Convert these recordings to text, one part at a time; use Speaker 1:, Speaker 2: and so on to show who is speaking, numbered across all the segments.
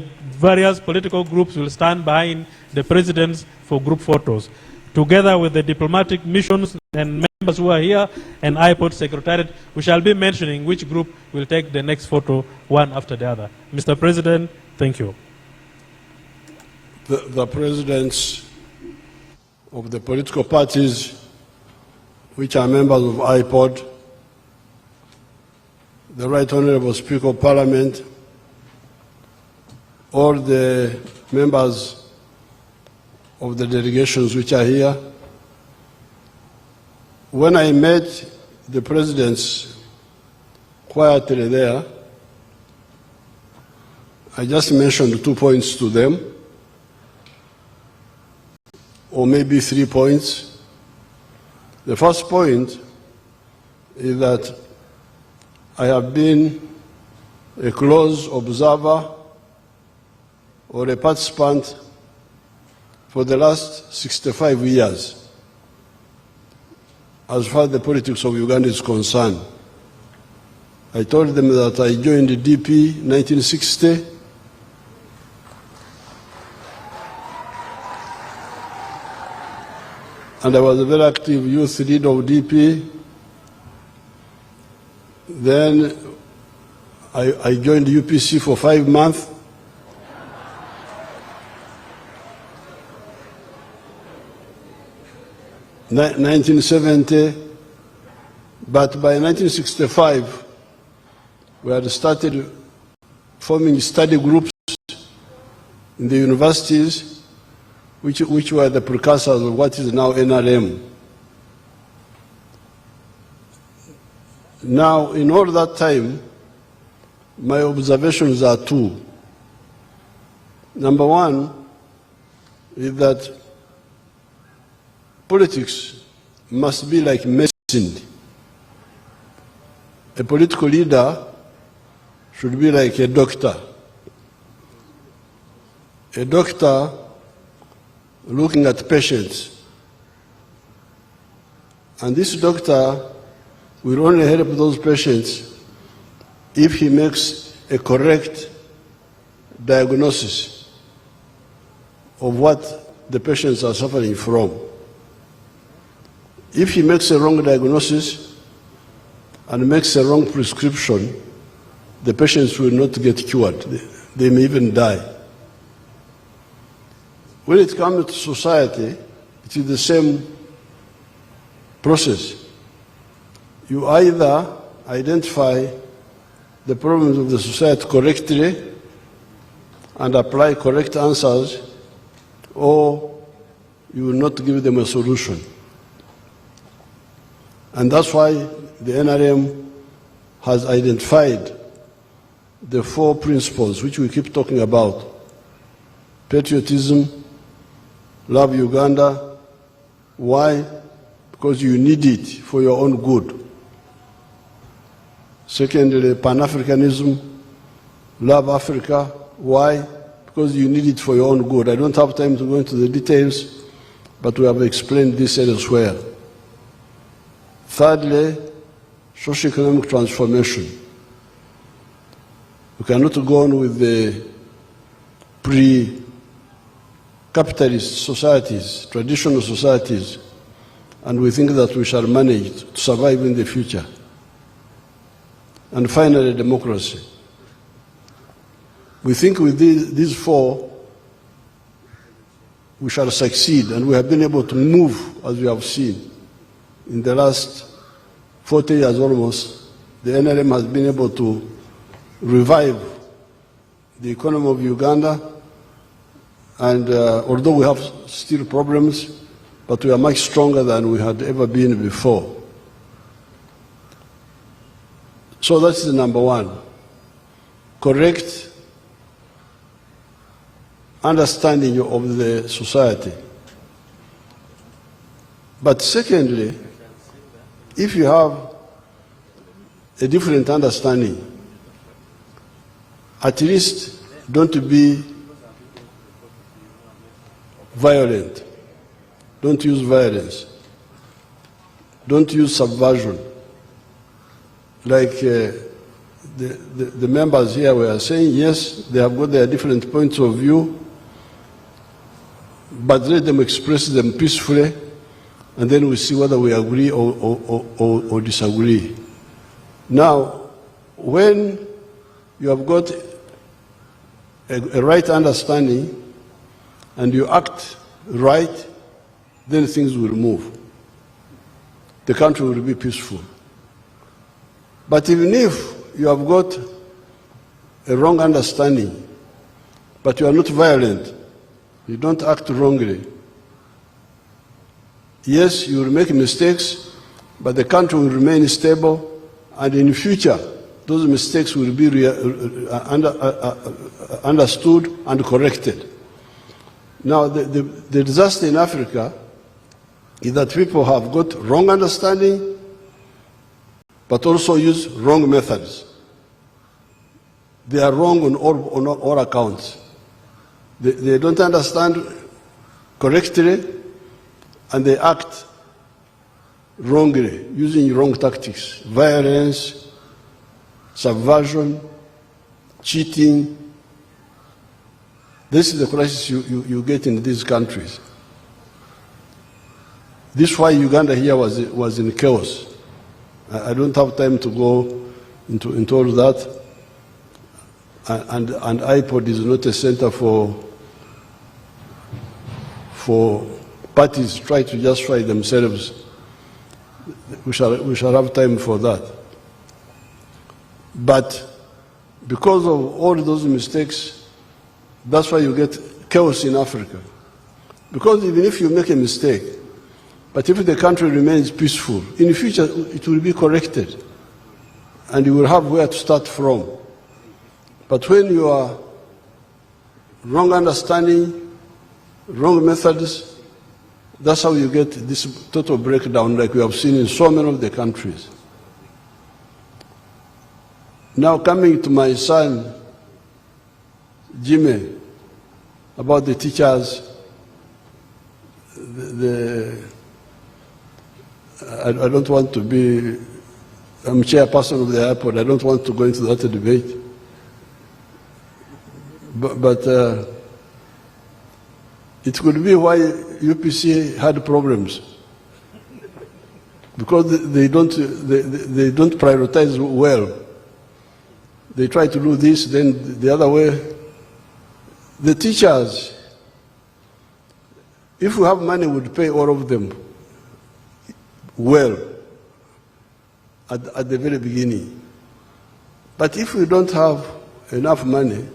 Speaker 1: various political groups will stand behind the presidents for group photos, together with the diplomatic missions and members who are here and IPOD Secretariat. We shall be mentioning which group will take the next photo one after the other. Mr. President, thank you.
Speaker 2: The presidents of the political parties which are members of IPOD, the Right Honorable Speaker of Parliament, all the members of the delegations which are here. When I met the presidents quietly there, I just mentioned 2 points to them, or maybe 3 points. The first point is that I have been a close observer or a participant for the last 65 years as far as the politics of Uganda is concerned. I told them that I joined the DP in 1960. And I was a very active youth leader of DP. Then I joined the UPC for 5 months. In 1970, but by 1965, we had started forming study groups in the universities, which were the precursors of what is now NRM. Now, in all that time, my observations are 2. Number 1 is that politics must be like medicine. A political leader should be like a doctor. A doctor looking at patients. And this doctor will only help those patients if he makes a correct diagnosis of what the patients are suffering from. If he makes a wrong diagnosis and makes a wrong prescription, the patients will not get cured. They may even die. When it comes to society, it is the same process. You either identify the problems of the society correctly and apply correct answers, or you will not give them a solution. And that's why the NRM has identified the 4 principles which we keep talking about: patriotism, love Uganda. Why? Because you need it for your own good. Secondly, Pan-Africanism, love Africa. Why? Because you need it for your own good. I don't have time to go into the details, but we have explained this elsewhere. Thirdly, socio-economic transformation. We cannot go on with the pre-capitalist societies, traditional societies, and we think that we shall manage to survive in the future. And finally, democracy. We think with these 4, we shall succeed, and we have been able to move, as we have seen. In the last 40 years almost, the NRM has been able to revive the economy of Uganda, and although we have still problems, but we are much stronger than we had ever been before. So that's the number 1. Correct understanding of the society. But secondly, if you have a different understanding, at least don't be violent. Don't use violence. Don't use subversion. Like the members here were saying, yes, they have got their different points of view, but let them express them peacefully, and then we see whether we agree or disagree. Now, when you have got a right understanding and you act right, then things will move. The country will be peaceful. But even if you have got a wrong understanding, but you are not violent, you don't act wrongly, yes, you will make mistakes, but the country will remain stable, and in the future, those mistakes will be understood and corrected. Now, the disaster in Africa is that people have got wrong understanding, but also use wrong methods. They are wrong on all accounts. They don't understand correctly, and they act wrongly, using wrong tactics, violence, subversion, cheating. This is the crisis you get in these countries. This is why Uganda here was in chaos. I don't have time to go into all that. And IPOD is not a center for parties try to justify themselves. We shall have time for that. But because of all those mistakes, that's why you get chaos in Africa. Because even if you make a mistake, but if the country remains peaceful, in the future it will be corrected, and you will have where to start from. But when you are wrong understanding, wrong methods, that's how you get this total breakdown like we have seen in so many of the countries. Now coming to my son, Jimmy, about the teachers, I don't want to be, I'm chairperson of the airport, I don't want to go into that debate. But it could be why UPC had problems, because they don't prioritize well. They try to do this, then the other way. The teachers, if we have money, we would pay all of them well at the very beginning. But if we don't have enough money,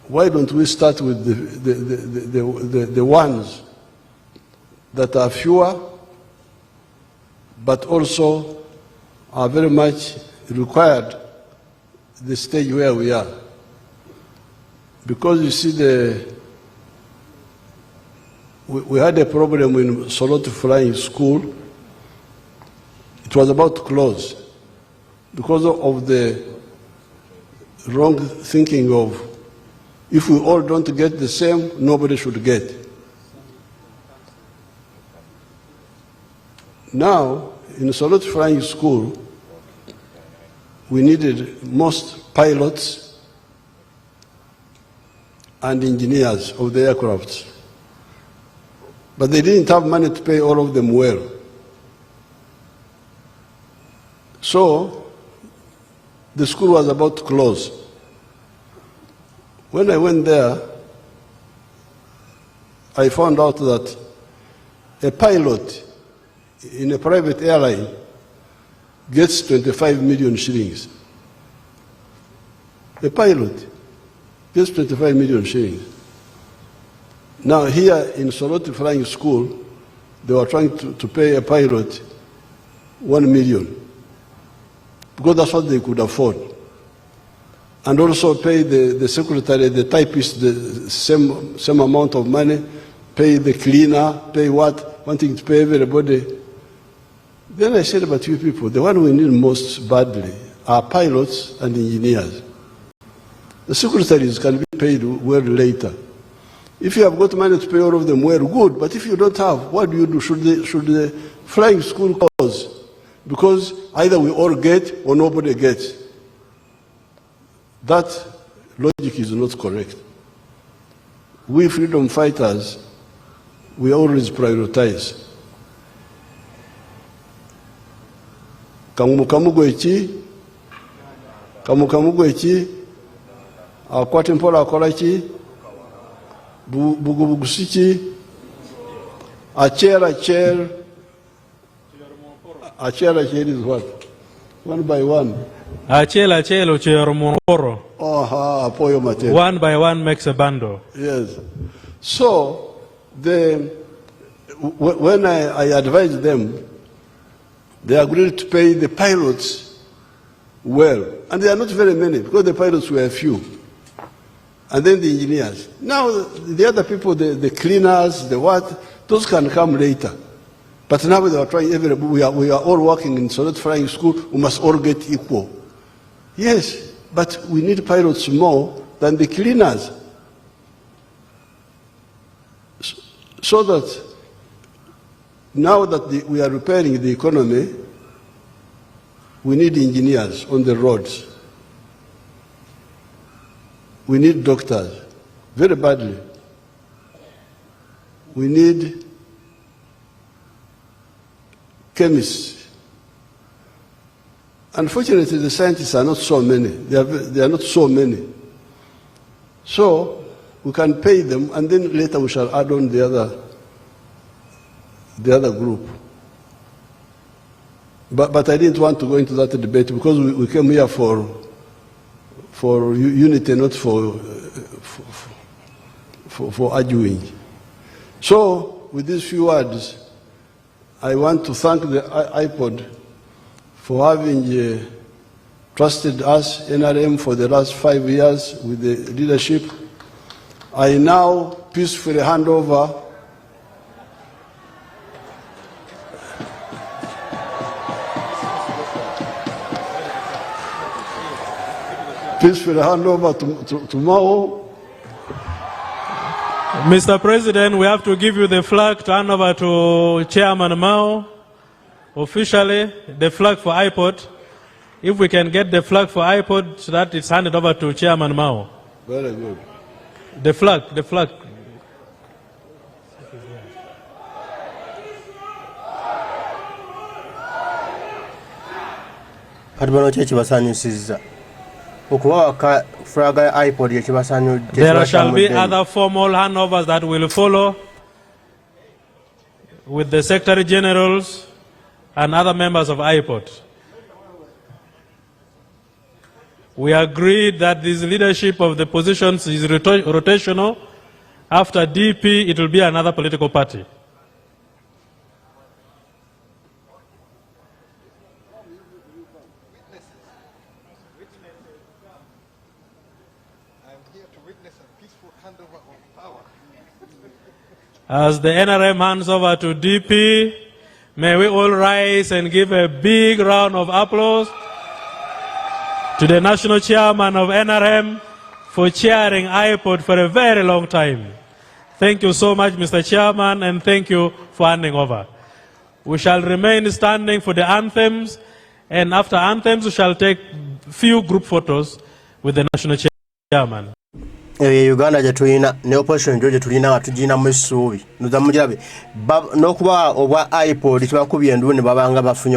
Speaker 2: why don't we start with the ones that are fewer, but also are very much required the stage where we are? Because you see, we had a problem in Soroti Flying School. It was about to close because of the wrong thinking of, if we all don't get the same, nobody should get. Now, in Soroti Flying School, we needed most pilots and engineers of the aircrafts. But they didn't have money to pay all of them well. So, the school was about to close. When I went there, I found out that a pilot in a private airline gets 25 million shillings. A pilot gets 25 million shillings. Now here in Soroti Flying School, they were trying to pay a pilot 1 million, because that's what they could afford. And also pay the secretary, the typist, the same amount of money, pay the cleaner, pay what, wanting to pay everybody. Then I said, but you people, the one we need most badly are pilots and engineers. The secretaries can be paid well later. If you have got money to pay all of them well, good. But if you don't have, what do you do? Should the flying school close? Because either we all get or nobody gets. That logic is not correct. We freedom fighters, we always prioritize. Kamukambwe eki, akwata empola akola ki, bugusiki, a chair is what? One by one.
Speaker 1: One by one makes a bundle.
Speaker 2: Yes. So, when I advised them, they agreed to pay the pilots well. And they are not very many, because the pilots were few. And then the engineers. Now, the other people, the cleaners, the what, those can come later. But now they are trying, we are all working in Solid Flying School, we must all get equal. Yes, but we need pilots more than the cleaners. So that now that we are repairing the economy, we need engineers on the roads. We need doctors, very badly. We need chemists. Unfortunately, the scientists are not so many. They are not so many. So we can pay them, and then later we shall add on the other group. But I didn't want to go into that debate because we came here for unity, not for arguing. So, with these few words, I want to thank the iPod for having trusted us, NRM, for the last 5 years with the leadership. I now peacefully hand over to Mao.
Speaker 1: Mr. President, we have to give you the flag to hand over to Chairman Mao. Officially, the flag for iPod. If we can get the flag for iPod, so that it's handed over to Chairman Mao.
Speaker 2: Very good.
Speaker 1: The flag. There shall be other formal handovers that will follow with the Secretary Generals and other members of iPod. We agreed that this leadership of the positions is rotational. After DP, it will be another political party. As the NRM hands over to DP, may we all rise and give a big round of applause to the national chairman of NRM for chairing iPod for a very long time. Thank you so much, Mr. Chairman, and thank you for handing over. We shall remain standing for the anthems, and after anthems, we shall take few group photos with the national chairman.
Speaker 3: Uganda jatulina ne opposition njo jatulina atujina musubi nuzamujirabe no kuba obwa iPod kibakubye ndune babanga bafunye